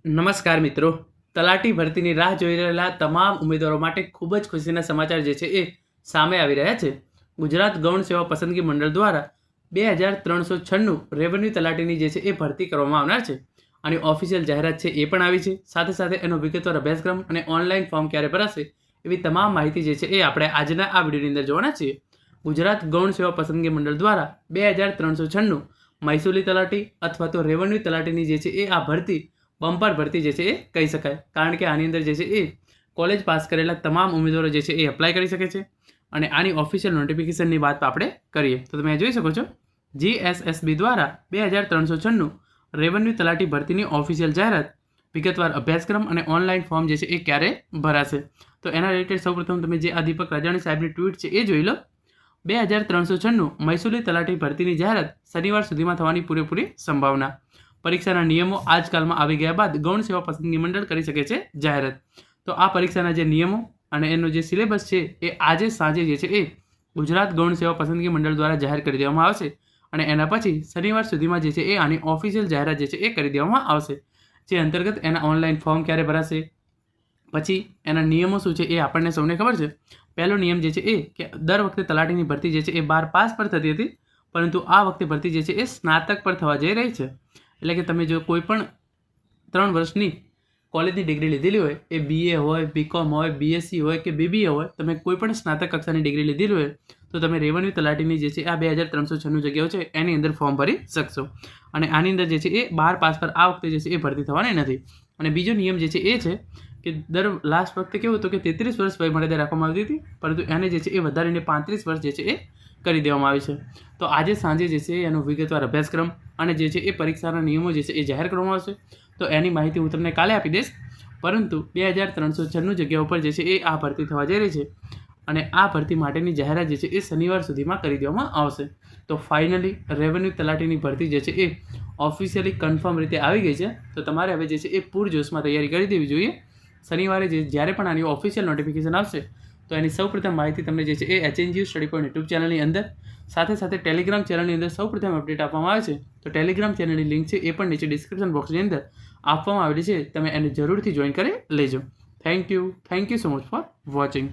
નમસ્કાર મિત્રો, તલાટી ભરતીની રાહ જોઈ રહેલા તમામ ઉમેદવારો માટે ખૂબ જ ખુશીના સમાચાર જે છે એ સામે આવી રહ્યા છે. ગુજરાત ગૌણ સેવા પસંદગી મંડળ દ્વારા 2396 રેવન્યુ તલાટીની જે છે એ ભરતી કરવામાં આવનાર છે. આની ઓફિશિયલ જાહેરાત છે એ પણ આવી છે. સાથે સાથે એનો વિગતવાર અભ્યાસક્રમ અને ઓનલાઈન ફોર્મ ક્યારે ભરાશે એવી તમામ માહિતી જે છે એ આપણે આજના આ વિડીયોની અંદર જોવાના છીએ. ગુજરાત ગૌણ સેવા પસંદગી મંડળ દ્વારા 2396 મહેસૂલી તલાટી અથવા તો રેવન્યુ તલાટીની જે છે એ આ ભરતી બમ્પર ભરતી જે છે એ કહી શકાય, કારણ કે આની અંદર જે છે એ કોલેજ પાસ કરેલા તમામ ઉમેદવારો જે છે એ એપ્લાય કરી શકે છે. અને આની ઓફિશિયલ નોટિફિકેશનની વાત આપણે કરીએ તો તમે જોઈ શકો છો, GSSB દ્વારા 2396 રેવન્યુ તલાટી ભરતીની ઓફિશિયલ જાહેરાત, વિગતવાર અભ્યાસક્રમ અને ઓનલાઈન ફોર્મ જે છે એ ક્યારે ભરાશે. તો એના રિલેટેડ સૌપ્રથમ તમે જે આ દીપક રાજાણી સાહેબની ટ્વીટ છે એ જોઈ લો. 2396 મહેસૂલી તલાટી ભરતીની જાહેરાત શનિવાર સુધીમાં થવાની પૂરેપૂરી સંભાવના. પરીક્ષાના નિયમો આજકાલમાં આવી ગયા બાદ ગૌણ સેવા પસંદગી મંડળ કરી શકે છે જાહેરાત. તો આ પરીક્ષાના જે નિયમો અને એનો જે સિલેબસ છે એ આજે સાંજે જે છે એ ગુજરાત ગૌણ સેવા પસંદગી મંડળ દ્વારા જાહેર કરી દેવામાં આવશે. અને એના પછી શનિવાર સુધીમાં જે છે એ આની ઓફિશિયલ જાહેરાત જે છે એ કરી દેવામાં આવશે. જે અંતર્ગત એના ઓનલાઈન ફોર્મ ક્યારે ભરાશે, પછી એના નિયમો શું છે એ આપણને સૌને ખબર છે. પહેલો નિયમ જે છે એ કે દર વખતે તલાટીની ભરતી જે છે એ 12 પાસ પર થતી હતી, પરંતુ આ વખતે ભરતી જે છે એ સ્નાતક પર થવા જઈ રહી છે. એટલે કે તમે જો કોઈ પણ 3 વર્ષની કોલેજની ડિગ્રી લીધેલી હોય, એ BA હોય, BCom હોય, BSc હોય કે BBA હોય, તમે કોઈ પણ સ્નાતક કક્ષાની ડિગ્રી લીધેલી હોય તો તમે રેવન્યુ તલાટીની જે છે આ 2396 જગ્યાઓ છે એની અંદર ફોર્મ ભરી શકશો. અને આની અંદર જે છે એ 12 પાસ પર આ વખતે જે છે એ ભરતી થવાની નથી. અને બીજો નિયમ જે છે એ છે કે લાસ્ટ વખતે કેવું હતું કે 33 વર્ષ વયમર્યાદા રાખવામાં આવતી હતી, પરંતુ એને જે છે એ વધારીને 35 વર્ષ જે છે એ કરી દેવામાં આવી છે. તો આજે સાંજે જે છે એનો વિગતવાર અભ્યાસક્રમ અને જે છે એ પરીક્ષાના નિયમો જે છે એ જાહેર કરવામાં આવશે. તો એની માહિતી હું તમને કાલે આપી દઈશ. પરંતુ 2396 જગ્યા ઉપર જે છે એ આ ભરતી થવા જઈ રહી છે અને આ ભરતી માટેની જાહેરાત જે છે એ શનિવાર સુધીમાં કરી દેવામાં આવશે. તો ફાઇનલી રેવન્યુ તલાટીની ભરતી જે છે એ ઓફિશિયલી કન્ફર્મ રીતે આવી ગઈ છે. તો તમારે હવે જે છે એ પૂરજોશમાં તૈયારી કરી દેવી જોઈએ. શનિવારે જ્યારે પણ આની ઓફિશિયલ નોટિફિકેશન આવશે તો એની સૌપ્રથમ માહિતી તમને જે છે એ HNGU સ્ટડી પોઈન્ટ યુટ્યુબ ચેનલની અંદર, સાથે સાથે ટેલિગ્રામ ચેનલની અંદર સૌપ્રથમ અપડેટ આપવામાં આવે છે. તો ટેલિગ્રામ ચેનલની લિંક છે એ પણ નીચે ડિસ્ક્રિપ્શન બોક્સની અંદર આપવામાં આવેલી છે. તમે એને જરૂરથી જોઈન કરી લેજો. Thank you so much for watching.